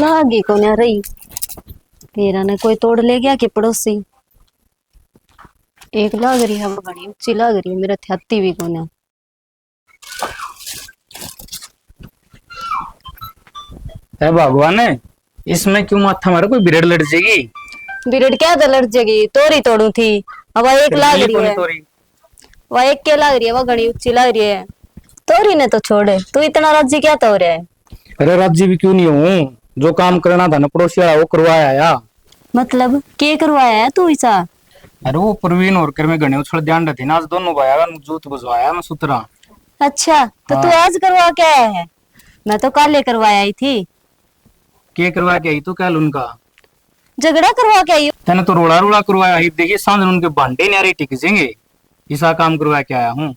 लागी को ना रही तेरा ने कोई तोड़ ले गया कि पड़ोसी। एक लाग रही है, बड़ी ऊंची लाग रही है, मेरा थ्याती भी को ना। है भगवान है, इसमें क्यों माथा मारा? कोई बिरड़ लड़ जाएगी। बिरड़ क्या तो लड़ जाएगी, तोरी तोड़ू थी। अब एक लाग रही है, वह एक क्या लाग रही है, वह घड़ी ऊंची लाग रही है। तोरी ने तो छोड़े, तू इतना राजी क्या तो रहा है? अरे राजी भी क्यों नहीं हूँ, जो काम करना था ना पड़ोसी वाला वो करवाया या। मतलब के करवाया है तू ऐसा? अरे वो प्रवीण और कर में गणे उछल ध्यान रखी ना, आज दोनों भाई जूत बुझवाया मैं सुतरा। अच्छा तो हाँ। तू आज करवा के आया है? मैं तो काले करवाया ही थी। के करवा के आई तो क्या उनका झगड़ा करवा के आई? तेने तो रोड़ा रोड़ा करवाया ही। देखिए सांझ उनके भांडे न्यारे टिक जाएंगे, ऐसा काम करवा के आया हूँ।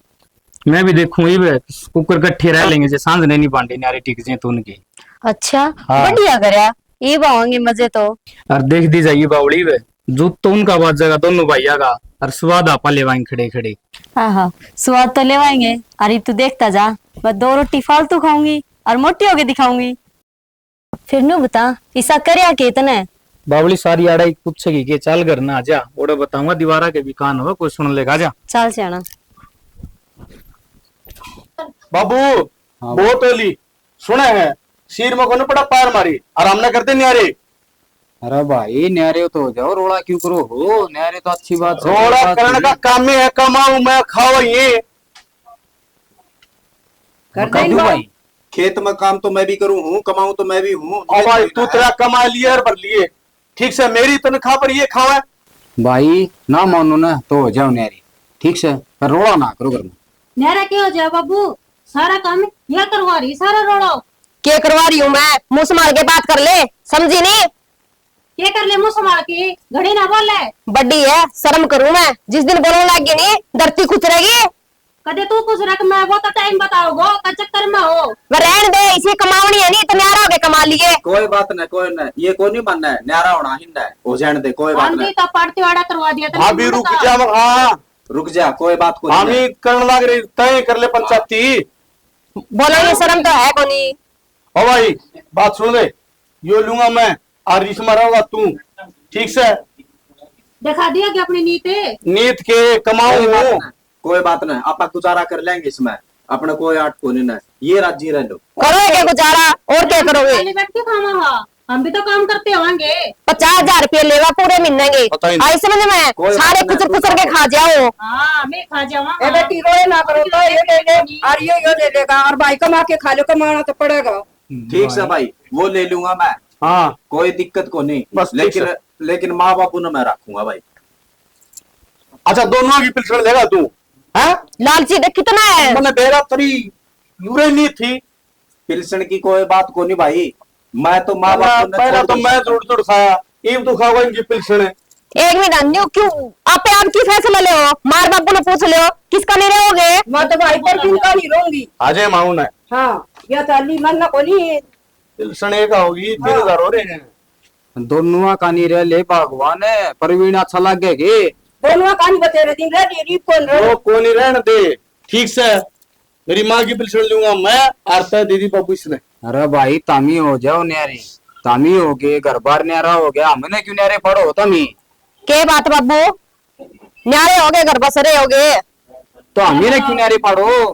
मैं भी देखूं ये कुकर कट्ठे रह लेंगे, सांझ नहीं भांडे न्यारे टिक जाए तो उनके। अच्छा हाँ। बढ़िया करया, ये बाहोंगे मजे तो। और देख दी जाइए बावड़ी वे जूत तो उनका बात जगह दोनों भाइया का, और स्वाद आपा लेवाएंगे खड़े खड़े। हाँ हाँ स्वाद तो लेवाएंगे। अरे तू देखता जा, मैं 2 रोटी फालतू खाऊंगी और मोटी होके दिखाऊंगी। फिर नू बता ऐसा करया के तने? बावली सारी आड़ा पूछेगी कि चल घर ना आजा, ओड़ा बताऊंगा दीवारा के भी कान होगा, कोई सुन लेगा। जा चल सियाना। बाबू बहुत ओली सुने है, सिर में कोने पड़ा पैर मारी, आराम ना करते न्यारे। अरे भाई न्यारे तो हो जाओ, रोड़ा क्यों करो हो? न्यारे तो अच्छी बात है। रोड़ा करने का काम ही है, कमाऊं मैं खाओ ये कर दूं भाई। खेत में काम तो मैं भी करूं हूँ, कमाऊं तो मैं भी हूँ। और भाई तू तेरा कमा लिए और भर लिए, ठीक से मेरी तनख्वाह पर ये खावा। भाई ना मानो ना तो हो जाओ न्यारे, ठीक से, पर रोड़ा ना करो घर में। न्यारा क्या हो जाए बाबू, सारा काम यह करवा रही, सारा रोड़ो क्या करवा रही हूँ मैं? मुंह संभाल के बात कर ले, समझी नहीं? क्या कर ले मुंह संभाल के, घड़ी ना बोले। बड्डी है, शर्म करूं मैं? जिस दिन बोलने लगी नहीं धरती खुच रहेगी। कदे तू कुछ रख, मैं वो तो टाइम बताओगो का चक्कर में हो। वह रहन दे, इसी कमावनी है नहीं तो न्यारा होके कमा लिए। कोई बात नहीं, कोई नहीं, ये कोई नहीं मानना है, न्यारा होना हिंदा है, हो जाने दे, कोई बात नहीं। तो पड़ती वाड़ा करवा दिया था। भाभी रुक जा, हाँ रुक जा, कोई बात को हम ही करने लग रही, तय कर ले पंचायती। बोलो ये शर्म तो है कोनी। ओ भाई बात सुन ले, यो लूंगा मैं और इसमें रहेगा तू, ठीक से? दिखा दिया कि अपनी नीति नीत के कमाऊं। कोई बात नहीं, आप गुजारा कर लेंगे इसमें, अपने कोई आट को नहीं, ये राजी रह लो। करोगे गुजारा और क्या करोगे? खाली बैठ के खाना हुआ, हम भी तो काम करते होंगे। 50,000 रुपये लेगा पूरे महीने के, आई समझ में? सारे कुचर कुचर के खा जाओ। हाँ मैं खा जाऊँ। बेटी रोए ना करो तो ये ले ले और ये ले लेगा, और भाई कमा के खा लो, कमाना तो पड़ेगा। ठीक से भाई, वो ले लूंगा मैं, हाँ कोई दिक्कत को नहीं, बस लेकिन माँ बापू ने मैं रखूंगा भाई। अच्छा दोनों की पिलसण लेगा तू? है लालची देख कितना है। मैंने बेरा तरी यूरे नहीं थी पिलसण की कोई बात को नहीं भाई, मैं तो माँ बाप पहला तो मैं जोड़ जोड़ खाया, ईब तो खावा इनकी पिलसण है। एक मिनट न्यू क्यों आप की फैसला ले हो? मार बापू ने पूछ लो किसका नहीं रहोगे? मैं तो भाई पर किनका नहीं रहूंगी। अजय माउन है। हाँ या चाली मरना को नहीं। पिलसण एक होगी 3,000 हो रहे हैं। दोनों का नहीं रह ले भगवान है, प्रवीण अच्छा लगेगी। दोनों कहानी बते रहे दिन रह रीप कौन रहे। वो कौन ही रहने दे, ठीक से? मेरी माँ की पिलसण लूंगा मैं, आरता दीदी बाबू इसने। अरे भाई तामी हो जाओ न्यारे, तामी हो गए, घर बार न्यारा हो गया, हमने क्यों न्यारे पढ़ो तमी? के बात बाबू, न्यारे हो गए, घर बसरे हो गए, तो हमने क्यों न्यारे पढ़ो?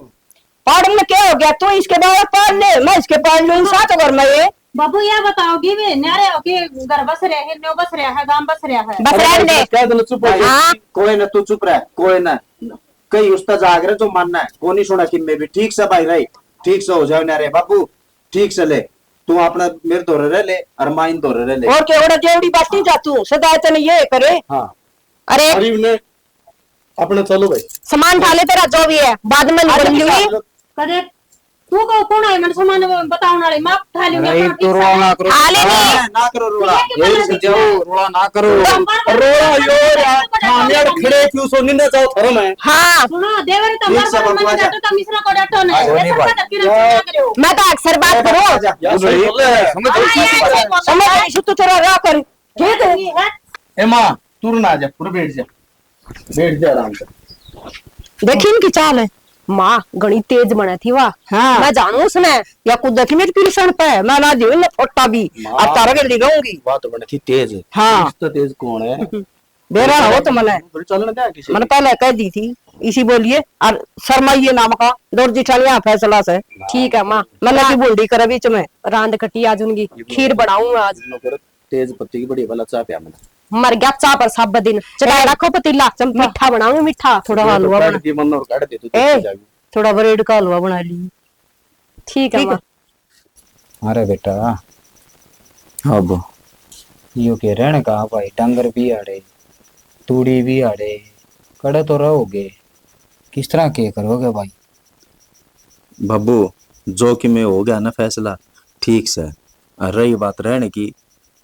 पढ़ में क्या हो गया? तू इसके बाद पढ़ ले, मैं इसके पढ़ लूंगी साथ घर में। ये बाबू यह बताओगी वे न्यारे होके घर बस रहे हैं, न्यो बस रहा है, गांव बस रहा है। बस रहने दे। कह दो चुप हो जा। हाँ कोई ना, तू चुप रह, कोई ना, कई उसका जागरे जो मानना है, को नहीं सुना कि मैं भी ठीक से भाई रही, ठीक से हो जाओ न्यारे बाबू, ठीक से ले, तू अपना मेरे दौरे रह ले और माइन दौरे रह ले। और क्या ओड़ा जेवड़ी बात नहीं जातू सदा इतने ये करे। हाँ अरे गरीब ने अपने चलो भाई सामान ढाले तेरा जो भी है, बाद में निकल लूंगी। कदे तू को कौन है मन सामान बताओ ना रे, माप उठा लूंगी अरे अपना, तो रोड़ा ना करो, आले नहीं ना करो रोड़ा, यही से जाओ, रोड़ा ना करो। रोड़ा यो यार थानेर खड़े क्यों सो निंदा जाओ धर्म है। हाँ सुनो देवर तो ठीक मर से पर बकवास मन है। जातो तो मिश्रा को डाटो नहीं, कोई नहीं ऐसा भाई। कर ना करो। मैं तो अक्सर बात करूँ या सही बोले है। समझ हाँ, ये समझ नहीं सुत तेरा रा कर ये तो है ए माँ तू ना आ जा, पूरा बैठ जा आराम से। देखी इनकी चाल है माँ गणी तेज बने थी वाह। हाँ मैं जानू उसने या कुछ देखी मेरी पिलसन पे मैं ना दी ना फोटा भी अब तारा के लिए रहूंगी। बात तो बड़ी थी तेज। हाँ तो तेज कौन है? बेरा हो तो मैंने चलने दे किसी। मैंने पहले कह दी थी इसी बोलिए और शर्माइए नाम का दौड़ जिठा फैसला से। ठीक है माँ मैंने की बोल दी कर बीच में रांद कटी आज उनकी खीर बनाऊं आज। तेज पत्ती की बड़ी वाला चाय पिया मैंने। मर गया चा पर सब दिन चढ़ाए रखो पतीला मीठा बनाऊंगी मीठा थोड़ा हलवा बना की मन और काट दे तू ए जाएगी। थोड़ा ब्रेड का हलवा बना ली। ठीक है माँ। अरे बेटा अब यो के रहने का भाई डंगर भी आड़े तूड़ी भी आड़े कड़े तो रहोगे किस तरह के करोगे भाई? बाबू जो कि मैं हो गया ना फैसला ठीक से। और रही बात रहने की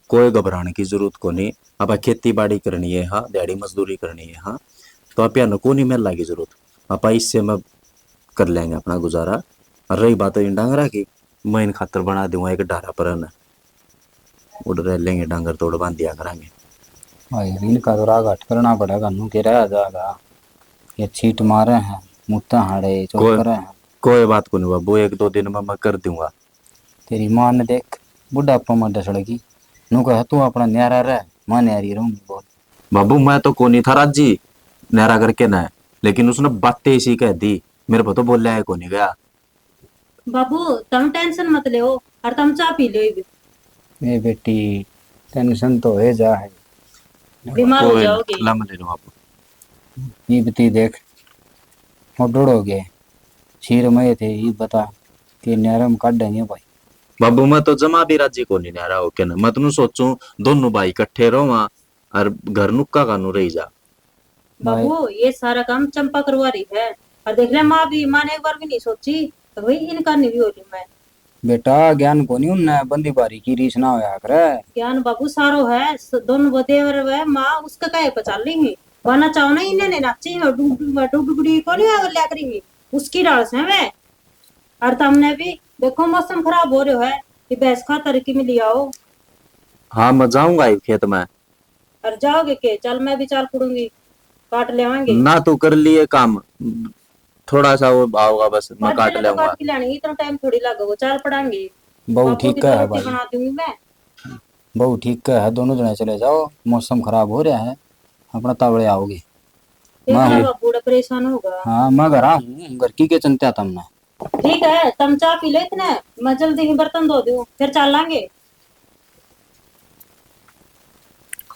कोई घबराने की जरूरत को नहीं। अब खेती बाड़ी करनी है हाँ दिहाड़ी मजदूरी करनी है हाँ तो आप को नहीं मिलने की जरूरत। आप इससे मैं कर लेंगे अपना गुजारा। और रही बात इन डांगरा की मैं इन खातर बना दूंगा एक डारा पर न उड़ रह लेंगे डांगर तोड़ बांध दिया करेंगे। भाई इनका तो राग हट करना पड़ेगा नू के रह जाएगा ये छीट मारे हैं मुत्ता हाड़े चौक रहे हैं। कोई बात को नहीं बाबू एक दो दिन में मैं कर दूंगा। तेरी माँ ने देख बुढ़ापा में डसड़गी नू कह तू अपना न्यारा रह माँ न्यारी रहूंगी बोल। बाबू मैं तो कोनी था राजी नहरा करके न लेकिन उसने बातें इसी कह दी मेरे को तो बोल है कोनी गया। बाबू तुम टेंशन मत ले और तुम चाय पी लो ए बेटी टेंशन तो है जा है बीमार हो जाओगे। लम ले लो बाबू। ये बती देख मोटोड़ हो गए शीर में थे ये बता कि नरम काट देंगे भाई। बाबू मैं तो जमा भी राजी को नहीं नहरा होके ना मैं तो सोचूं दोनों भाई इकट्ठे रहो वहां और घर नुक्का कानू रही जा। बाबू ये सारा काम चंपा करवा रही है और देख ले माँ ने एक बार भी नहीं सोची तो भाई इनका नहीं भी होली मैं। बेटा ज्ञान को नहीं उन्ना बंदी बारी की रीस ना होया करे। ज्ञान बाबू सारो है दोनों बतेवर है माँ उसका काय पचाल लेंगे बना चाहो ना इन्हें नाची डुगड़ी को नहीं लिया करेंगे उसकी डाल से वे। और तुमने भी देखो मौसम खराब हो रहा है कि भैंस खा तरकी में लिया हो। हाँ मैं जाऊंगा खेत में। और जाओगे के चल मैं भी चाल पड़ूंगी काट ले आएंगे ना तू कर लिए काम थोड़ा सा वो आओगा बस मैं काट लेऊंगा। काट के लाने इतना टाइम थोड़ी लगेगा चाल पड़ाएंगे। बहु ठीक है भाई बना दूंगी मैं। बहु ठीक है दोनों जने चले जाओ मौसम खराब हो रहा है अपना तावड़े आओगे। बूढ़ा परेशान होगा। हाँ मैं घर हूँ घर की के चिंता तुमने। ठीक है तुम चाय पी लो इतने मैं जल्दी ही बर्तन धो दूं फिर चल लांगे।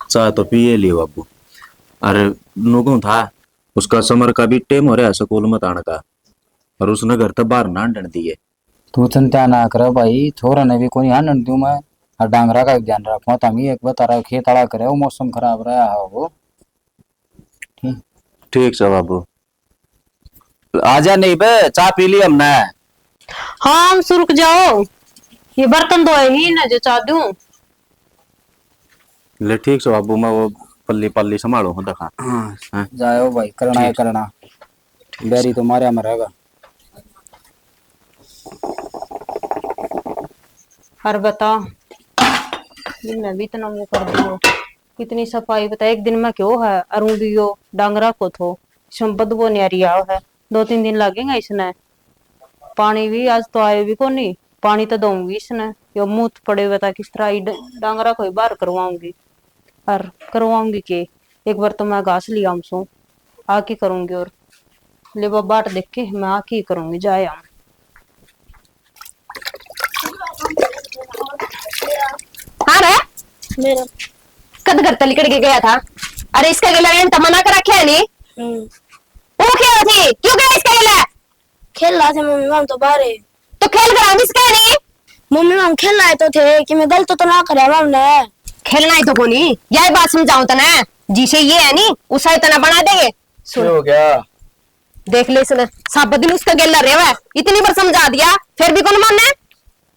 चाय तो पिए लिए बाबू। अरे नुकू था उसका समर का भी टेम हो रहा है स्कूल में आने का और उसने घर तक बाहर ना डन दिए। तू चिंता ना कर भाई छोरा ने भी कोई हान दूं मैं और डांगरा का ध्यान रखो तम एक बता रहा खेत आड़ा करे मौसम खराब रहा है वो। ठीक है बाबू आजा नहीं बे चाय पी ली हमने। हाँ हम सुरुक जाओ ये बर्तन धोए ही ना जो चाह दूं। ले ठीक है बाबू मैं वो पल्ली पल्ली संभालो हूँ देखा। हाँ जाओ भाई करना है करना बेरी तो मारे में रहेगा। हर बता मैं भी इतना वो कर दियो कितनी सफाई बता एक दिन में क्यों है अरू दियो डांगरा को थो इसमें बदबू न्यारी आओ है 2-3 दिन लगेगा इसने। पानी भी आज तो आए भी को नहीं पानी तो दूंगी इसने यो मुंह पड़े बता किस तरह डांगरा को बाहर करवाऊंगी और करवाऊंगी के एक बार तो मैं घास लिया हमसो आके करूंगी और ले बाट देख के मैं आके करूंगी जाए हम। हाँ रे मेरा कद घर तली करके गया था। अरे इसका गिला तमन्ना कर रखे है नहीं वो खेल थी क्यों गया इसका गिला खेल रहा था मम्मी हम तो बाहर है तो खेल कर हम इसका नहीं मम्मी हम खेल रहे तो थे कि मैं गलत तो ना करे हमने खेलना ही तो को नहीं यही बात समझाऊं तना जिसे ये है नहीं उसा इतना बना देंगे। क्या हो गया? देख ले इसने सब दिन उसका गिला रे हुआ इतनी बार समझा दिया फिर भी कौन मानना।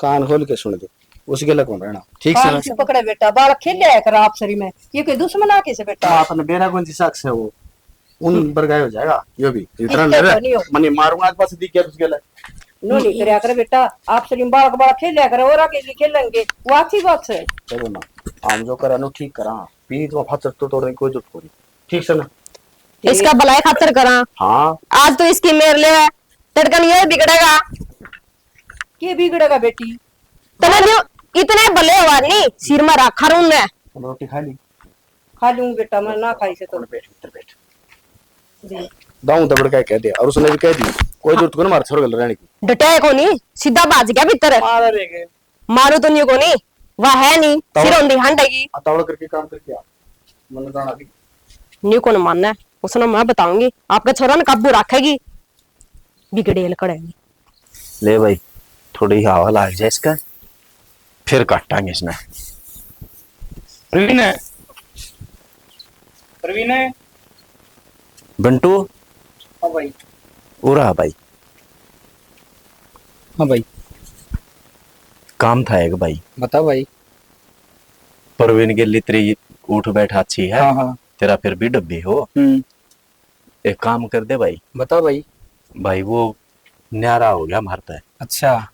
कान खोल के सुन दे उस गला कौन रहना ठीक से से पकड़े बेटा बाल खेल रहा कर आप सरी में ये कोई दुश्मन आके से बेटा आपने बेरा कौन सी शख्स है वो उन पर गाय हो जाएगा यो भी इतना इतने तो नहीं हो। मनी मारूंगा आज पास दिख गया उस गला नो नहीं करया करे बेटा, आप सलीम बालक बड़ा खेलिया करे और आगे खेलेंगे, वो अच्छी बात है। चलो ना, हम जो करा नो ठीक करा, पीठ में फाचर तो तोड़ने की कोई जरूरत नहीं, ठीक से ना। इसका भलाई खातर करा। हाँ आज तो इसकी मेर ले है, तड़कन ये बिगड़ेगा। के बिगड़ेगा बेटी? तने जो इतने भले हुआ नहीं, सिर में रखा रू मैं। रोटी खा ली? खा लूं बेटा, मैं ना खाई से तो। बैठ इधर बैठ। दाऊं दबड़ के कह दिया, और उसने भी कह दी कोई जरूरत को ना मार छोड़ गल रहने की। डटे को नहीं, सीधा बाज गया भीतर। मारू तो नहीं को नहीं, वह है नहीं, सिर होंदी हंडेगी। अतावड़ करके काम करके आ, मन जाना भी न्यू को न मानना है, उसने मैं बताऊंगी, आपका छोरा न काबू रखेगी, बिगड़ेल करेगी। ले भाई, थोड़ी हवा लग जाए इसका, फिर काटांगे इसने। प्रवीण है, प्रवीण है। बंटू, हाँ भाई। उरा भाई, हाँ भाई, काम था एक भाई। बता भाई। परवीन के लिए तेरी उठ बैठा अच्छी है। हाँ हाँ। तेरा फिर भी डब्बी हो। एक काम कर दे भाई। बता भाई। भाई वो न्यारा हो गया मारता है। अच्छा।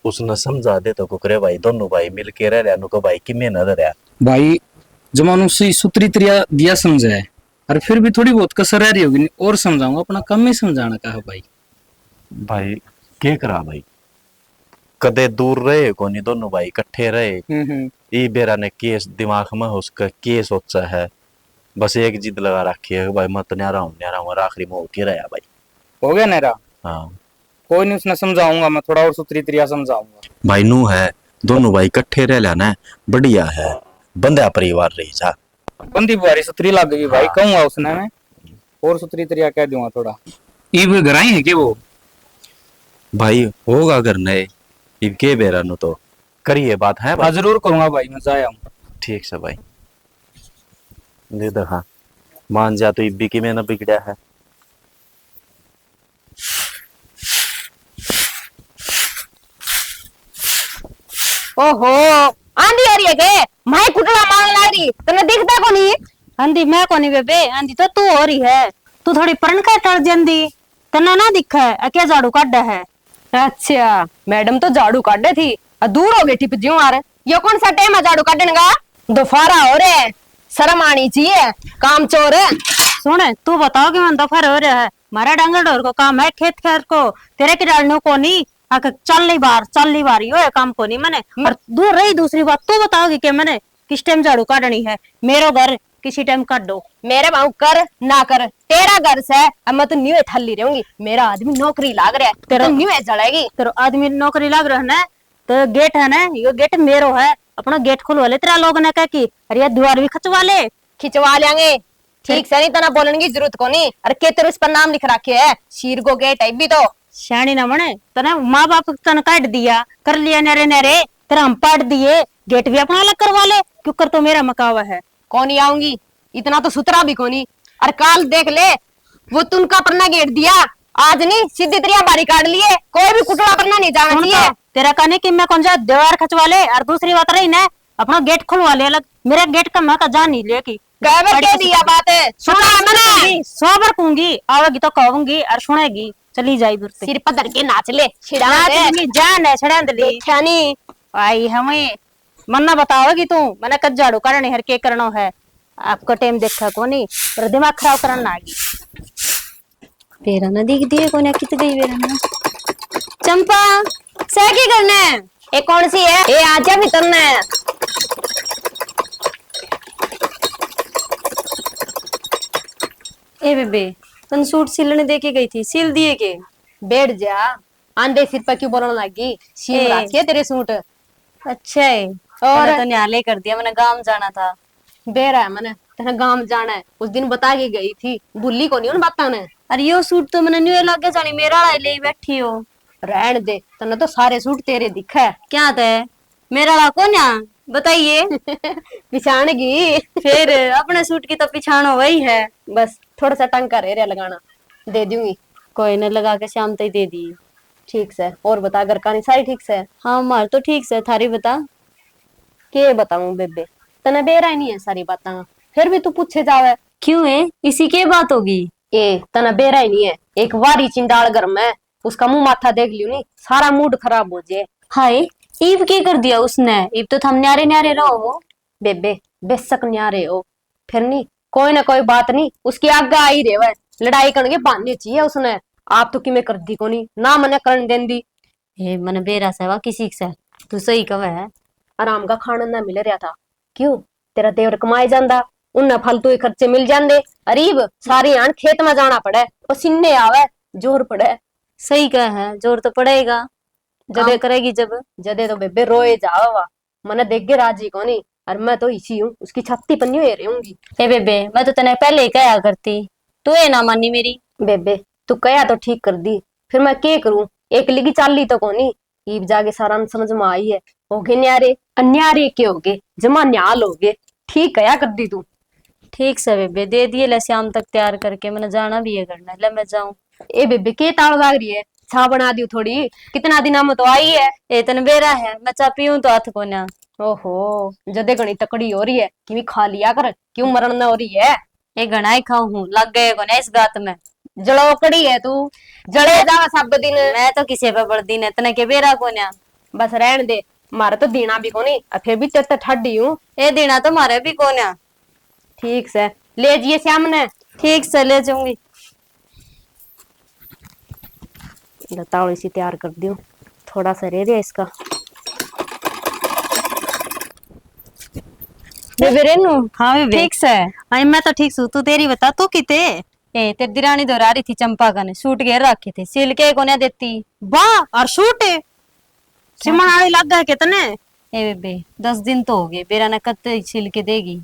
उसने समझा दे तो कुकरे भाई, दोनों भाई मिल के रह रहा को भाई कि मेहनत रहा भाई जमानु से सूत्री त्रिया दिया समझा है, और फिर भी थोड़ी बहुत कसर रह रही होगी, और समझाऊंगा, अपना कम ही समझाना का है भाई। भाई के करा भाई, कदे दूर रहे को नहीं, दोनों भाई इकट्ठे रहे। ई बेरा ने केस दिमाग में उसका के सोचा है, बस एक जिद लगा रखी है भाई मत न्यारा हूँ, आखिरी में होती रहा भाई। हो गया नेरा। हाँ कोई नहीं, उसने समझाऊंगा मैं, थोड़ा और सूत्री त्रिया समझाऊंगा भाई। नू है, दोनों भाई इकट्ठे रह लेना, बढ़िया है, बंदा परिवार रही जा। बंदी बुआरी सूत्री लग गई भाई, कहूंगा उसने मैं, और सूत्री त्रिया कह दूंगा थोड़ा। ईब घराई है कि वो भाई होगा अगर नए इब के बेरा नु तो करिए बात है भाई। जरूर करूंगा भाई, मैं जाया हूँ। ठीक से भाई, दे दो। हाँ मान जा तो इब्बी की मैंने बिगड़ा है। ओहो, आंधी आ रही है के? मैं कुटला मारने लग रही, तने दिखता को नहीं? आंधी मैं को नहीं बेबे, आंधी तो तू हो रही है। तू थोड़ी परण का टल जंदी, तना ना दिखा है क्या झाड़ू काटा है? अच्छा, मैडम तो झाड़ू काटे थी, दूर हो गई टिप ज्यों आ रहे। ये कौन सा टाइम है झाड़ू काटने का? दोपहरा हो रहे, शर्म आनी चाहिए, काम चोर है। सुन, तू बताओ कि मैं दोपहर हो रहा है, मारा डांगर डोर को काम है, खेत खेत को तेरे के डालने को नहीं। चल ली बार यो है काम को नहीं मैंने। और दूर रही दूसरी बात, तू बताओगी कि मैंने किस टाइम झाड़ू काटनी है? मेरो घर किसी टाइम काट दो। मेरे भाव कर ना कर, तेरा घर से अब मैं तो न्यू ठल्ली रहूंगी। मेरा आदमी नौकरी लाग रहा है, तेरा न्यू जलेगी। तेरा आदमी नौकरी लाग रहा है ना, तो गेट है ना, यो गेट मेरो है, अपना गेट खुलवा ले। तेरा लोग ने कहा कि अरे दीवार भी खिंचवा लेंगे, ठीक से नहीं तना बोलने की जरूरत को नहीं। अरे के तेरे उस पर नाम लिख रखे है, शीर को गेट है भी तो श्याणी ना बने। तना माँ बाप तन काट दिया, कर लिया नरे नरे, तेरा हम पाट दिए, गेट भी अपना अलग करवा ले, क्यों कर तो मेरा मकावा है। कौन ही आऊंगी, इतना तो सुतरा भी कोनी। और काल देख ले, वो तुमका पन्ना गेट दिया, आज नहीं सीधी त्रिया बारी काट लिए, कोई भी कुटड़ा पन्ना नहीं जाना चाहिए। तेरा कहने की मैं कौन जा दीवार खचवा ले, और दूसरी बात रही ना अपना गेट खुलवा ले अलग। मेरा गेट का मैं का जान नहीं ले की के दिया बात है, सुना मैंने। सोबर कहूंगी, आवेगी तो कहूंगी और सुनेगी, चली जाई बुरते सिर पधर के नाच ले, जान है छड़ांदली आई हमें मन्ना बताओगी तू। मैंने कद झाड़ू करने हर के करना है, आपका टाइम देखा को नहीं, पर दिमाग खराब करना आगी। पेरा ना दिख दिए कोने कित गई बेरा ना। चंपा से की करना है? ये कौन सी है? ये आजा भीतर ने। ए बेबे, तन सूट सिलने दे के गई थी, सिल दिए के? बैठ जा, आंधे सिर पर क्यों बोलने लगी? सील राखी है तेरे सूट। अच्छा है, और तो न्याले कर दिया, मैंने गांव जाना था। बेरा है मैंने, तेरा गांव जाना है, उस दिन बता के गई थी, भूली को नहीं उन बातों ने। अरे यो सूट तो मैंने न्यू लागे जानी, मेरा ला ले बैठी हो। रहन दे, तने तो सारे सूट तेरे दिखा है। क्या था मेरा ला को ना बताइए। पिछाण की फिर अपने सूट की तो पिछाण हो वही है। बस थोड़ा सा टंका रह लगाना, दे दूंगी। कोई न लगा के शाम तक दे दी। ठीक से, और बता घर का नहीं सारी ठीक से? हाँ मार तो ठीक से, थारी बता। के बताऊं बेबे, तने बेरा ही नहीं है सारी बातें, फिर भी तू पूछे जावे। क्यों है, इसी के बात होगी? ए तना बेरा ही नहीं है, एक वारी चिंडाल घर में उसका मुंह माथा देख लियो नी सारा मूड खराब हो जाए। हाय ईब की कर दिया उसने, ईब तो थम न्यारे न्यारे रहो। बेबे बेशक न्यारे हो फिर नहीं कोई ना कोई बात नहीं उसकी आगे आई रे वह लड़ाई करने बांधनी चाहिए उसने। आप तो किमें कर दी कोनी ना मने करन देन दी। हे मन बेरा सेवा किसी से तू सही कवे है। आराम का खाना ना मिल रहा था क्यों तेरा देवर कमाए जांदा उन्हें फालतू के खर्चे मिल जांदे। अरीब सारी आन खेत में जाना पड़े पसीने आवे जोर पड़े। सही कह है, जोर तो पड़ेगा। जदे करेगी जब। जदे तो बेबे रोए जावा मने देख के राजी कोनी और मैं तो इसी हूँ उसकी छत्ती पन्नी हुई रहूंगी। हे बेबे मैं तो तने पहले ही कहा करती, तू ये ना मानी मेरी। बेबे तू कया तो ठीक कर दी फिर मैं के करूं एक लिगी चाली तो कोनी। ईब जाके सारा न समझ में आई है होगे न्यारे अन्यारे के होगे जमा न्याल होगे ठीक कया कर दी तू। ठीक से बेबे दे दिए ले शाम तक तैयार करके, मैंने जाना भी है करना ले मैं जाऊं। ए बेबे के ताड़ लाग रही है छा बना दी थोड़ी कितना दिन में तो आई है। ए तन बेरा है मैं चा पीऊं तो हाथ को ना। ओहो जदे घनी तकड़ी हो रही है कि खा लिया कर क्यों मरण न हो रही है। ए घना ही खाऊं हूं लग गए को ना इस बात में। जड़ोकड़ी है तू जड़े जा सब दिन। मैं तो किसी पे बड़ दिन इतने के बेरा को ना। बस रहन दे मारे तो दीना भी कोनी और फिर भी तेरे ठड्डी हूँ। ए दीना तो मारे भी को ना। ठीक से ले जिए श्याम ने। ठीक से ले जाऊंगी। लतावड़ी सी तैयार कर दियो थोड़ा सा रह गया इसका। बेबे रेनू हाँ बेबे ठीक से। आई मैं तो ठीक सू तू तेरी बता तू किते। ए तेरी दिरानी दोहरा रही थी चंपा का ने सूट घेर रखे थे सिल के को ना देती। वाह और शूट है सिमण आड़ी लग गए कितने। ए बेबे 10 दिन तो हो गए बेरा ने कत्ते सिल के देगी।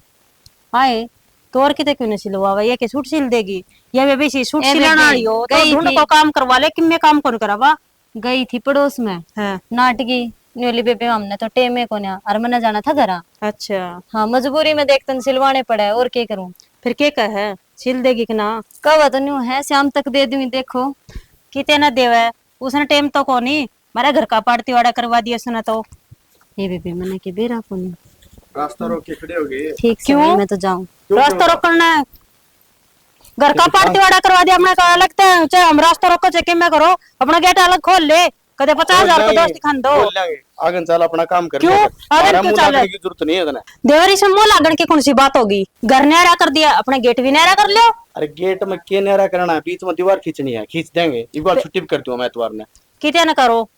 हाय तो और किते क्यों नहीं सिलवा ये के सूट सिल देगी ये बेबे सी सूट ए सिलाना बेबे, वाली हो तो गई ढूंढ थी। को काम करवा ले कि मैं काम कौन करावा। गई थी पड़ोस में हाँ नाटकी न्योली बेबे हमने तो टेमे को ना और मैंने जाना था घरा। अच्छा हाँ मजबूरी में देख तन सिलवाने पड़े और क्या करूं। फिर के कहे सिल देगी कि ना। कब तो न्यू है शाम तक दे दूं देखो। किते ना देवे उसने टाइम तो को नहीं मारा घर का पार्टी वाड़ा करवा दिया उसने तो। ये बेबे मैंने के बेरा को नहीं। रास्ता रोक के खड़े हो गए। ठीक से क्यों? मैं तो जाऊं। रास्ता रोकना है घर का पार्टी वाड़ा करवा दिया हमने कहा लगता है चाहे हम रास्ता रोको चाहे मैं करो अपना गेट अलग खोल ले कदे 50,000 को दोस्त खान दो। बोल लेंगे आगन चल अपना काम कर क्यों? आगन क्यों चल? की जरूरत नहीं है इतना। देवरी से मुंह लागण की कौन सी बात होगी घर न्यारा कर दिया अपना गेट भी न्यारा कर लो। अरे गेट में के न्यारा करना है बीच में दीवार खींचनी है खींच देंगे एक बार छुट्टी भी कर दूं मैं एतवार ने। किते न करो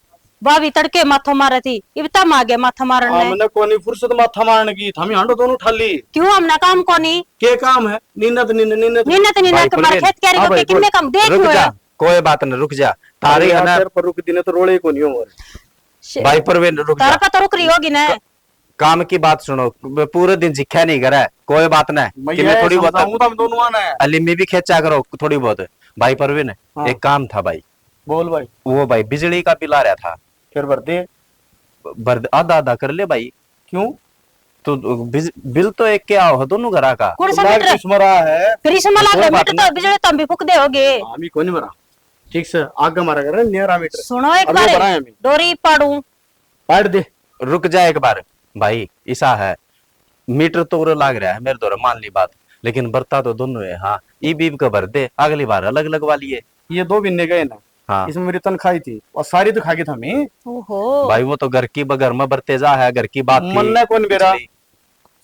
भाभी तड़के माथो मारे थी इबता मागे माथा मारने हमने कोनी फुर्सत माथा मारने की हम हांडो दोनों उठा ली। क्यों हमने काम कोनी के काम है नींद निन्नत भाई निन्नत मारे प्रवीण, खेत क्यारी हाँ को भाई, किन्ने काम देख रुक हुए जा कोई बात नहीं रुक जा तारी है ना पर रुक दिन तो रोले को नहीं हो भाई प्रवीण रुक तारा जा पता रुक रही होगी ना। काम की बात सुनो पूरे दिन जिखा नहीं करा कोई बात नहीं कि मैं थोड़ी बहुत हम दोनों आना है। अलिमी भी खेचा करो थोड़ी बहुत भाई प्रवीण हाँ। एक काम था भाई बोल भाई वो भाई बिजली का बिल आ रहा था फिर भर दे आधा आधा कर ले भाई क्यों तो बिल तो एक क्या हो दोनों घरा का कौन सा लाग मीटर किस मरा है फिर इसमें कोई लागे बात मीटर तो बिजली तुम भी फूक दे होगे। हम ही को नहीं मरा ठीक से आगे मारा कर नियरा मीटर सुनो एक अभी बार बनाए हमें। डोरी पाड़ू पाड़ दे रुक जा एक बार भाई ऐसा है मीटर तो उरे लाग रहा है मेरे द्वारा मान ली बात लेकिन बरता तो दोनों है। हाँ ई बीब का भर दे अगली बार अलग अलग वाली है। ये 2 महीने गए ना हाँ इसमें मेरी तनख्वाही थी और सारी तो खा गई था मैं। ओहो भाई वो तो घर की बगर में बरते जा है घर की बात थी। मन ने कौन बेरा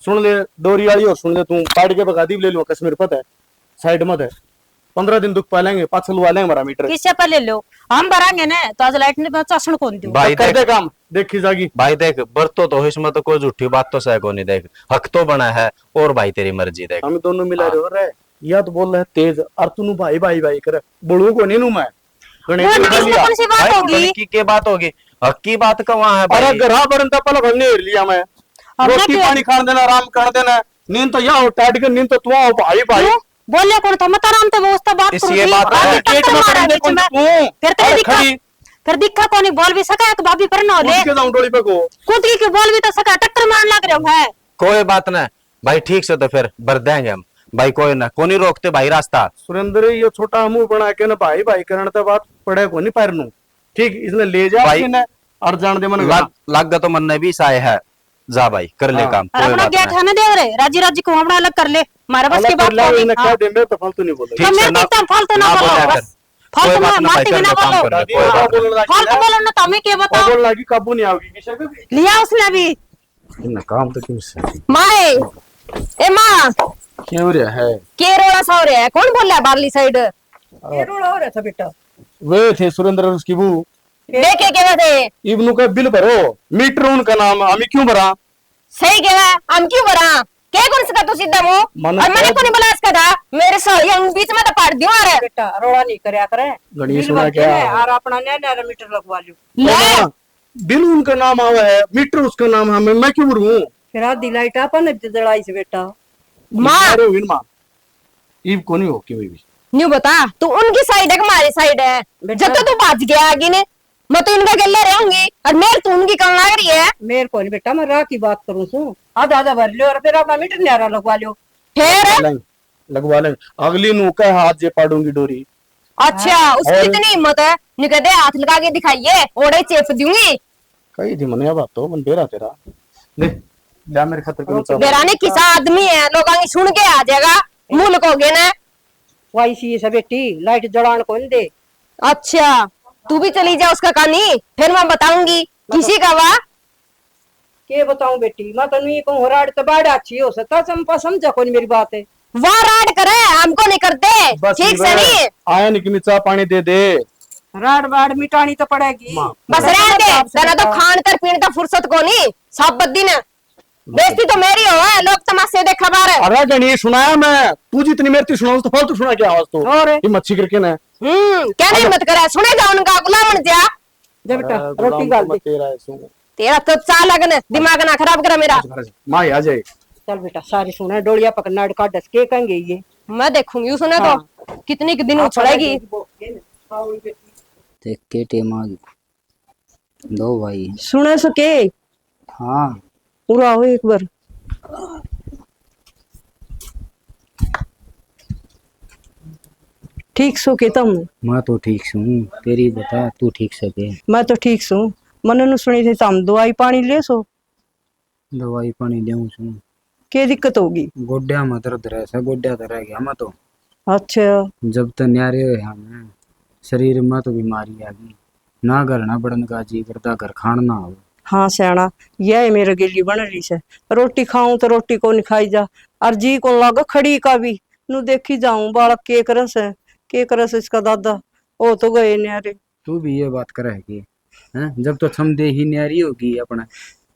सुन ले डोरी वाली और सुन ले तू पाड़ के बगा दी ले लो कश्मीर पता है साइड मत है 15 दिन दुख पालेंगे पाछल लुआ लेंगे हमारा मीटर किससे पर ले लो हम भरांगे ना तो आज लाइट ने चासन कौन दूं। भाई कर देख दे काम देखी जागी भाई देख बरतो तो इसमें तो कोई झूठी बात तो सह को नहीं देख हक तो बना है और भाई तेरी मर्जी देख हम दोनों मिला रहे हो या तो बोल रहे तेज और तू भाई भाई भाई कर बड़ू को नहीं नू मैं गणेश कौन उठा किसमें लिया। कौन सी बात भाई होगी लड़की की बात होगी हक की बात कहाँ है अरे भाई गरा बरन तपल हमने हेर लिया मैं हमने रोटी क्यों- पानी खाने देना आराम कर देना नींद तो यहाँ टाइट कर नींद तो तू आओ भाई भाई क्यों? बोले कौन था मत आराम से व्यवस्था बात इस करो ये थी। बात है। आगे गेट टक्कर में मारा बंदे बीच कौन में। तू फिर तेरे अरे दिक्कत खड़ी फिर दिक्कत कौन बोल भी सका एक भाभी पर न ले कूद के जाऊं डोली पे को कूद के बोल भी तो सका टक्कर मारने लग रहे हो है। कोई बात ना भाई ठीक से तो फिर भर देंगे हम भाई कोई ना कोनी रोकते भाई रास्ता सुरेंद्र ये छोटा मुंह बना के ना भाई भाई करने तो बात पड़े को नहीं पैरनू ठीक इसने ले जा भाई- ने और जान दे मन लग तो मन ने भी साय है जा भाई कर ले हाँ। काम और कोई अपना बात गेट नहीं है ना देव रे राजी राजी को हमारा अलग कर ले हमारे बस की बात क्या नहीं। दे मैं तो फालतू नहीं बोल ठीक तो से मैं ना- एकदम फालतू ना ना बोलो बोला बस। कर। फालतू कोई बात में ना मारती भाई, भी ना कर लो, काम बोलो। कर लो, दादी कोई वो बात बोलने लगी फालतू ना, बोलो ना, तुम्हें क्या वो बताओ। बोलने लगी काबू नहीं आओगी किसी का भी। लिया उसने भी नहीं। काम तो क्यों से माए ए माँ क्या हो रहा है? के रोड़ा सा हो रहा है? कौन बोल रहा है बारली साइड? ये रोड़ा हो रहा था बेटा। वे थे सुरेंद्र और उसकी बहू। देखे के थे इब्नू का बिल भरो, मीटर उनका नाम हमें क्यों भरा? सही कह रहा है, हम क्यों भरा? क्या कौन सा तू सीधा मुंह? मन और मैंने कौन बोला इसका था? मेरे साले हम बीच में तो पाड़ दियो अरे बेटा रोड़ा नहीं करया करे, गणेश बिल सुना भर के क्या? ना, और अपना नया मीटर लगवा लो। ले बिल उनका नाम आवा है, मीटर उसका नाम है, मैं क्यों भरूं? फिर आधी लाइट अपन जड़ाई से बेटा। माँ अरे विन मां इब को नहीं हो के भी। न्यू बता, तू उनकी साइड है कि हमारी साइड है? जब तो तू भाग गया आगे ने, मैं तो इनका गले रहूंगी और मेरे तू उनकी कहाँ लग रही है? मेरे को नहीं बेटा, मैं राह की बात करूँ सू, आधा आधा भर लो और फिर अपना मीटर न्यारा लगवा लो। फिर लगवा लेंगे, अगली नु का हाथ जे पाडूंगी डोरी। अच्छा उसकी और- इतनी हिम्मत है, निकले हाथ लगा के दिखाइए, ओड़े चेप दूंगी। कही थी मने बात तो मन बेरा तेरा ले जा मेरे खतर को नीचे। बेराने किसा आदमी है, लोग आगे सुन के आ जाएगा, मुंह लकोगे ना। वाई सी है बेटी, लाइट जड़ान को नहीं दे। अच्छा तू भी चली जा उसका कहानी, फिर मैं बताऊंगी किसी का वा। के बताऊं बेटी, मैं तो नहीं कहूँ राड तो बाड़ा अच्छी हो सकता, समझा कोई मेरी बात है। वाह राड करे, हमको नहीं करते बस ठीक से नहीं। आया निकली चाह पानी दे दे। राड बाड़ मिटानी तो पड़ेगी। बस रहने दे, तेरा तो खान कर पीने का फुर्सत को नहीं, सब बद्दी ने बेइज्जती तो मेरी हो है, लोग तमाशे देख खबर है। अरे गणेश सुनाया मैं, तू जितनी मेरी सुनाऊ तो फालतू सुना क्या आवाज तो। और ये मच्छी करके ना क्या नहीं मत करे, सुने जा उनका गुलाम बन जा। जा बेटा रोटी गाल दे। तेरा है सुन। तेरा तो चालक ने दिमाग ना खराब करा मेरा। माँ आ जाए। चल बेटा सारी सुना, डोलिया पकड़ना का डस के कहेंगे ये। मैं देखूंगी सुने तो कितनी के दिन उछलेगी। देख के टेमा दो भाई। सुने सके हाँ पूरा हो एक बार। ठीक सो के तुम? मैं तो ठीक हूँ, तेरी बता तू ठीक सके? मैं तो ठीक सू, मन नु सुनी थी तुम दवाई पानी ले सो। दवाई पानी ले छू। के दिक्कत होगी? गोड्या में दर्द रहे सा, गोड्या तो रह गया मैं तो। अच्छा जब तक न्यारे हुए हमें शरीर में तो बीमारी आ गई, ना घर ना बढ़न का जी करता, घर खान ना हो। हाँ सियाना, यह मेरे गिल्ली बन रही से, रोटी खाऊं तो रोटी को नहीं खाई जा, और जी को लग खड़ी का भी नु देखी जाऊं बालक के करस इसका दादा ओ तो गए न्यारे। तू भी ये बात करे कि हैं, जब तो क्षमदे ही न्यारी होगी अपना,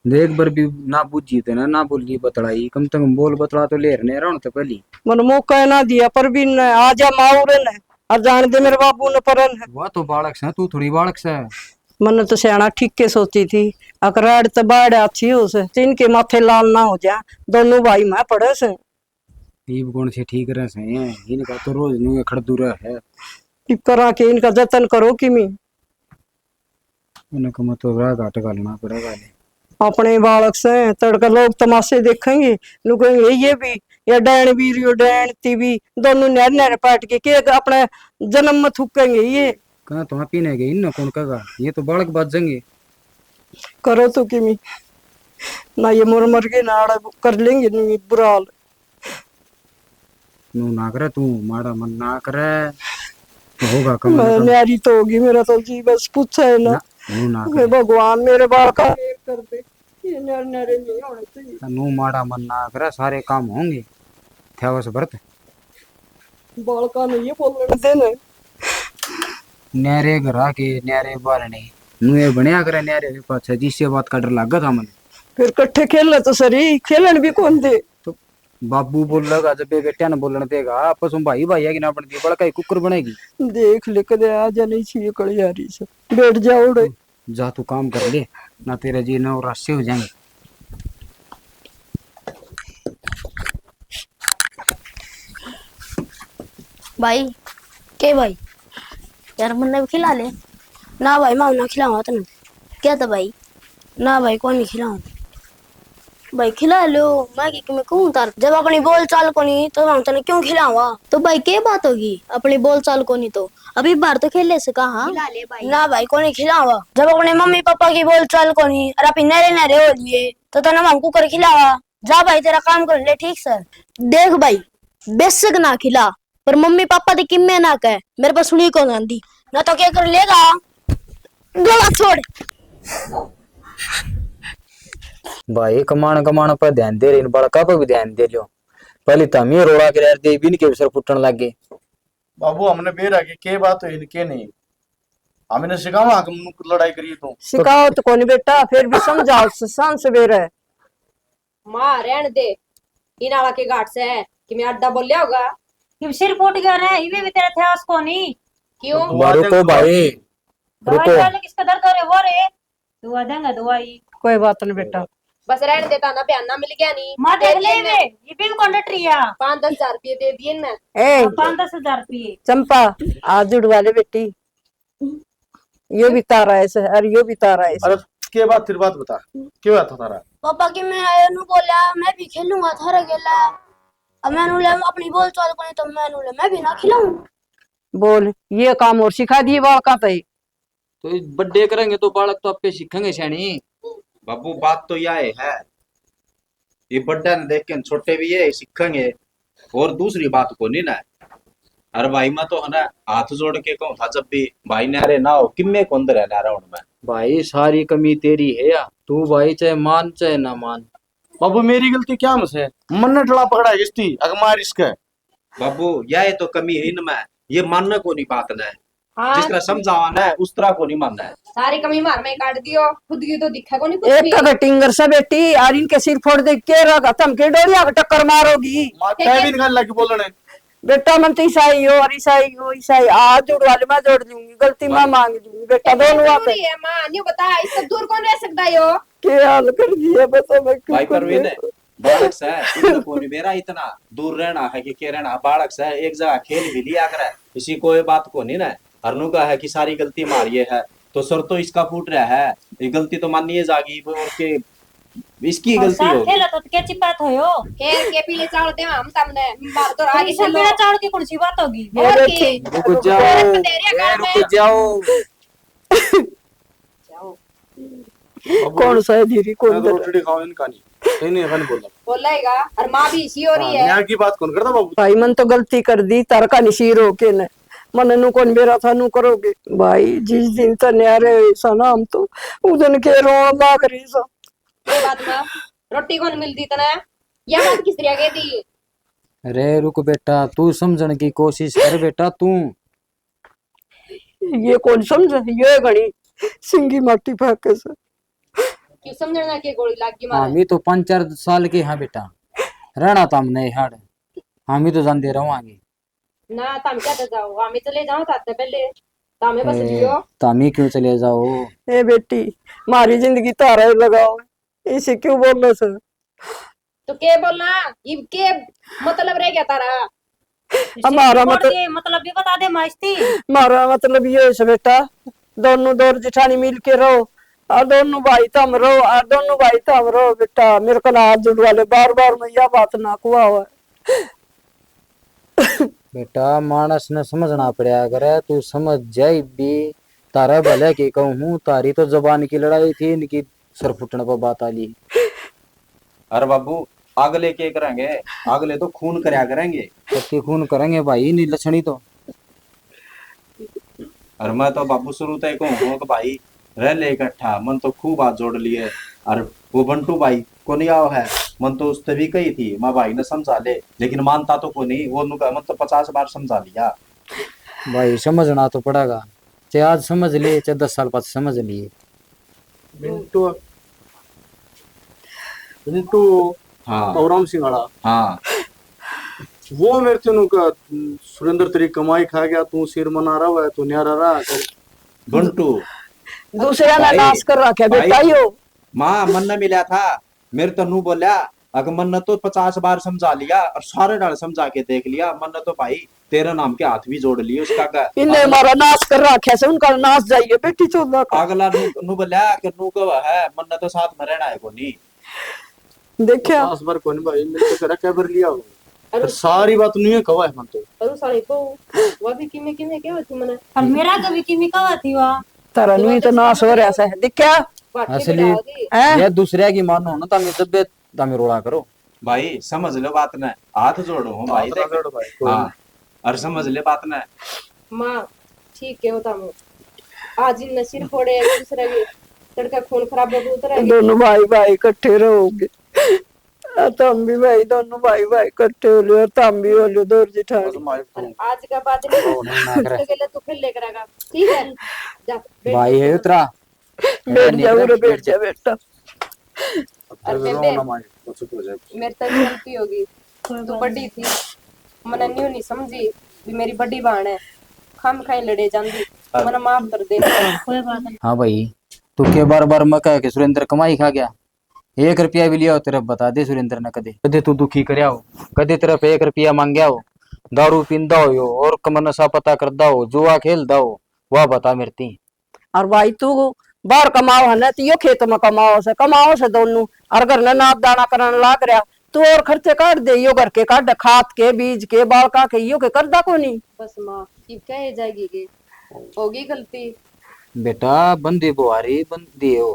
देख बार भी ना बुझी थे ना बोली बतलाई, कम से कम बोल बतला तो ले रहे रहा तो पहली। मन मौका ना दिया पर भी न आजा माउरन है और जान दे मेरे बाबू ने परन है। वह तो बालक से, तू थोड़ी बालक से। मन तो सियाना ठीक के सोची थी, अकराड़ तो बाढ़ अच्छी हो से, इनके माथे लाल ना हो जा, दोनों भाई मैं पड़े से। ईब कौन से ठीक रहे से, इनका तो रोज नुए खड़दूरा है। करा के इनका जतन करो कि मी उनको मतलब राह घाट घालना पड़ेगा। अपने बालक से तड़का लोग तमाशे देखेंगे, लोग कहेंगे ये भी या डैन भी रियो डैन तीवी दोनों नहर नहर पाट के अपने जन्म में थूकेंगे। ये कहा तो पीने गए इन कौन कहा, ये तो बालक बात जंगे। करो तो कि मी ना ये मर के ना कर लेंगे नहीं बुरा हाल। नू ना करे तू माड़ा मन ना करे तो होगा कम मैं न्यारी तो होगी, मेरा तो जी बस पूछा है ना। नू ना हे भगवान मेरे बाल का कर दे, ये नर नरे नहीं होने चाहिए। करे, नू माड़ा मन ना करे, सारे काम होंगे थे बस भरत। बाल का नहीं ये बोलने देना न्यारे घरा के न्यारे बार नहीं नुए बनया करे, न्यारे के पास जिससे बात का डर लगा था मन। फिर कट्ठे खेलने तो सरी खेलन भी कौन दे। तो बाबू बोल लगा जब बेटिया ने बोलने देगा आपस में भाई भाई है कि ना बनती बड़का ही कुकर बनेगी। देख लिख दे आ जा नहीं चाहिए कड़ी आ रही से बैठ जाओ रे। जा तू काम कर ले ना, तेरे जी ना रास्ते हो जाएंगे। भाई के भाई यार मन भी खिला ले ना भाई, मैं ना खिलाऊंगा तने। क्या था भाई? ना भाई कौन नहीं खिलाऊं भाई, खिला लो। मैं कहूँ तार जब अपनी बोल चाल को नहीं तो हम तने क्यों खिलाऊंगा? तो भाई क्या बात होगी अपनी बोल चाल को नहीं तो अभी बाहर तो खेलने से कहा ना भाई को नहीं खिलावा। जब अपने मम्मी पापा की बोल चाल को नहीं और अपनी नरे नरे हो लिए तो तने हमको कर खिलावा। जा भाई तेरा काम कर ले ठीक सर। देख भाई बेशक ना खिला पर मम्मी पापा दी किम्मे ना कहे मेरे पास सुनी कौन आंदी ना तो क्या कर लेगा गला छोड़। भाई कमान कमान पर ध्यान दे रहे इन बड़का पर भी ध्यान दे लियो। पहले तम ही रोड़ा के दे भी के सर फुटन लग गए। बाबू हमने बेरा के बात है इनके नहीं हमने सिखावा हम लड़ाई करिए तो सिखाओ तो कौन बेटा फिर भी समझाओ शान सवेरे। माँ रहने दे इन आला के घाट से है कि मैं अड्डा बोल लिया होगा। कि सिर फूट गया ना ये भी तेरा इतिहास को नहीं क्यों रुको भाई दवाई रुको। डालने किसका दर्द हो रहा है वो रे दुआ देंगे दवाई। कोई बात नहीं बेटा बस रहने देता ना बयाना मिल गया नहीं माँ देख ले वे ये भी कंडक्टर है 5-10 हजार रुपये दे दिए मैं। ए 5-10 हजार रुपये। चंपा आज जुड़वा ले बेटी यो भी तारा ऐसे और यो भी तारा ऐसे। अरे के बात तेरी बात बता क्यों आता तारा पापा की मैं आया नु बोला मैं भी खेलूंगा थारा गेला अब मैं ले अपनी बोल चाल को नहीं तो मैं भी ना खिलाऊं। बोल ये काम और सिखा दिए बालका पे तो बर्थडे करेंगे तो बालक तो आपके सीखेंगे सैनी। बाबू बात तो यह है ये बड्डा ने देख के छोटे भी ये सीखेंगे और दूसरी बात को नहीं ना। अरे भाई मैं तो है ना हाथ जोड़ के कहूँ था जब भी भाई ने अरे ना हो किम्मे को अंदर है ना राउंड में। भाई सारी कमी तेरी है या तू भाई चाहे मान चाहे ना मान। बाबू मेरी गलती क्या मुझसे मन ने टला पकड़ा है इसकी अगमार इसका बाबू यह तो कमी है इनमें ये मानने को नहीं बात ना हाँ जिस तरह समझावाना है उस तरह को नहीं मानना है। सारी कमी मार में काट दियो खुद की तो दिखा को नहीं कुछ एक भी। का टिंगर सा बेटी और इनके सिर फोड़ दे के रहा तुम के डोरिया टक्कर मारोगी। माता भी निकाल लगी बोलने बेटा मन तो ईसाई हो और ईसाई हो ईसाई आज जुड़वा ले मैं जोड़ दूंगी गलती मैं मांग दूंगी बेटा दोनों आप जरूरी है माँ नहीं बता इससे दूर कौन रह सकता है यो। के हाल कर दिया बता मैं क्यों भाई कर परवीन दिया? बालक से इतना को नहीं मेरा इतना दूर रहना है कि रहना बालक से एक जगह खेल भी लिया करे इसी को ये बात को नहीं ना। हरनू का है कि सारी गलती मारिए है तो सर तो इसका फूट रहा है ये गलती तो मानिए जागी और के इसकी गलती होगी। खेला तो क्या चिपात हो यो खेल के पीले चावल दे हम सामने बात तो आगे इसे चलो मेरा चावल की कौन सी बात होगी। और की रुक जाओ रुक जाओ। कौन सा है धीरे कौन मैं तो रोटी खाओ इनका नहीं नहीं खाने बोला बोलेगा और माँ भी इसी हो रही है। न्याय की बात कौन करता बाबू भाई मन तो गलती कर दी तार का निशीर हो के न मन नु कौन बेरा था नु करोगे भाई जिस दिन तो न्यारे ऐसा ना हम तो उदन के रो लाग रही सा ये बात माँ रोटी कौन मिलती तना यह बात किस तरह की थी। अरे रुक बेटा तू समझने की कोशिश कर बेटा तू। ये कौन समझ ये घड़ी सिंगी माटी फेंके से क्यों समझना की गोली लाग गई मारे। हम ही तो 5-4 साल के हाँ बेटा रहना तो हमने हाड़ हम ही तो जानते रहोगे ना तम क्या तो जाओ हमें चले जाओ ताते पहले तामे बस लियो। तुम ही क्यों चले जाओ। ए बेटी मारी जिंदगी तारा लगाओ इसे क्यों बोल रहे सर तो के बोलना ये के मतलब रह गया तारा। हमारा मतलब भी बता दे मास्ती। हमारा मतलब ये है बेटा दोनों दौर जेठानी मिल के रहो और दोनों भाई तम रहो और दोनों भाई तम रहो बेटा मेरे को हाथ जुड़वा ले बार बार मैं यह बात ना कुआ हुआ बेटा मानस ने समझना पड़ा अगर तू समझ जाए भी तारा भले की कहूँ तारी तो जबान की लड़ाई थी इनकी सर फुटने पर बात आली। अरे बाबू अगले के करेंगे अगले तो खून करया करेंगे सबके खून करेंगे भाई नहीं लक्षणी तो। और मैं तो बाबू शुरू तय कहूँ कि भाई रह ले इकट्ठा मन तो खूब हाथ जोड़ लिए। और वो बंटू भाई को नहीं आओ है मन तो उससे भी कही थी माँ भाई ने समझा ले लेकिन मानता तो को नहीं वो मन तो 50 बार समझा लिया। भाई समझना तो पड़ेगा चाहे आज समझ लिए चाहे 10 साल बाद समझ लिए। मिंटू मिंटू हाँ पौराम सिंगाड़ा हाँ वो मेरे से का सुरेंद्र तेरी कमाई खा गया तू सिर मना रहा है तू न्यारा रहा बंटू दूसरा ना भाई- नाश कर रखा बेटा भाई- यो माँ मन ने मिला था मेरे तो नू बोला अगर मन ने तो 50 बार समझा लिया और सारे डाल समझा के देख लिया मन ने तो भाई तेरा नाम के हाथ भी जोड़ लिए उसका इन्हें हमारा नाश कर रखा से उनका नाश जाइए बेटी चौदह का अगला नू बोला कि नू को है मन ने तो साथ में रहना है को नहीं देखिया 50 बार कौन भाई मिल तो करा क्या भर लिया हो पर सारी बात नहीं है कवा है मन तो अरु साले को वो भी किमे किमे क्या होती मने और मेरा कभी किमी कवा थी वहाँ तारा नहीं तो नाश हो रहा है देखिया असली हैं? ये दूसरे की मानो ना तमें तबियत तमें रोड़ा करो भाई समझ लो बात ना हाथ जोड़ो हो भाई हाथ देख जोड़ो भाई, कोई हाँ और समझ ले बात ना। माँ ठीक है होता हूँ आज इन सिर फोड़े एक दूसरे के तड़का खून खराब हो उतरेगा दोनों भाई भाई इकट्ठे रहोगे तुम भी भाई दोनों भाई भाई इकट्ठे हो लियो और तुम भी हो लियो दौर जिठानी आज का बाद नहीं तो के लिए तू फिर लेकर आएगा ठीक है जा बैठ भाई है उतरा बैठ जा उरे बैठ जा बेटा और बेबे मेरी तो गलती होगी तू बड़ी थी मैंने न्यू नहीं समझी भी मेरी बड़ी बहन है हम कहीं लड़े जांदी मैंने माफ कर दे कोई बात नहीं हाँ भाई तू के बार बार मैं कह के सुरेंद्र कमाई खा गया 1 रुपया भी लिया हो तेरे बता दे सुरेंद्र ने कदे कदे तू दुखी करया हो कदे तरफ 1 रुपया मांगया हो दारू पींदा हो यो और कम नशा पता करदा हो जुआ खेलदा हो वह बता मेरती और भाई तू बाहर कमाओ है ना तो यो खेत में कमाओ से दोनों और घर ने नाप दाना करने लाग रहा तू और खर्चे काट दे यो घर के काट खाद के बीज के बाल का के यो के करदा को नहीं बस माँ की कह जाएगी कि होगी गलती बेटा बंदी बुहारी बंदी हो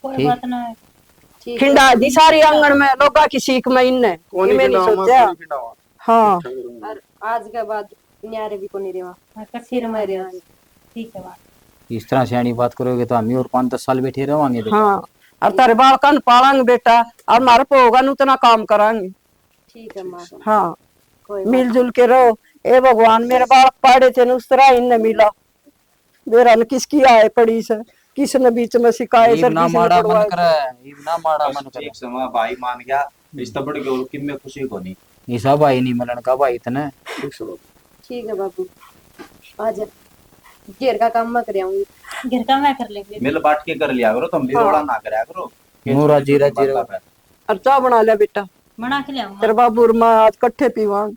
कोई बात ना है ठीक है खिंडा दी सारी आंगन में लोगा की सीख में इनने मैं नहीं सोचा हाँ और आज के बाद न्यारे भी को नहीं रेवा कसीर में रहा ठीक है बात इस तरह सियानी बात करोगे तो हम ही और 5-10 साल बैठे रहोगे बेटा हाँ और तेरे बालकन पालेंगे बेटा और मारे पे होगा न उतना काम करांगे ठीक है माँ हाँ कोई मिलजुल के रहो ए भगवान मेरे बालक पाड़े थे न उस तरह इनने मिला मेरा न किसकी आए पड़ी से किसने बीच में सिखाए ईब सर ना किसने माड़ा मन पढ़वाए करे ईब ना माड़ा मन करे ठीक समय भाई मान गया इस तबड़ के और किम में खुशी को नहीं। ईसा भाई नहीं मिलन का भाई इतने ठीक है बाबू आज घेर का काम मैं कर आऊंगी घर का मैं कर लेंगे मिल बांट के कर लिया करो तुम भी रोड़ा ना करया करो। मोरा जीरा जीरा और चाह बना लिया बेटा बना के ले आऊंगा तेरे बाबू और माँ आज कट्ठे पीवांगे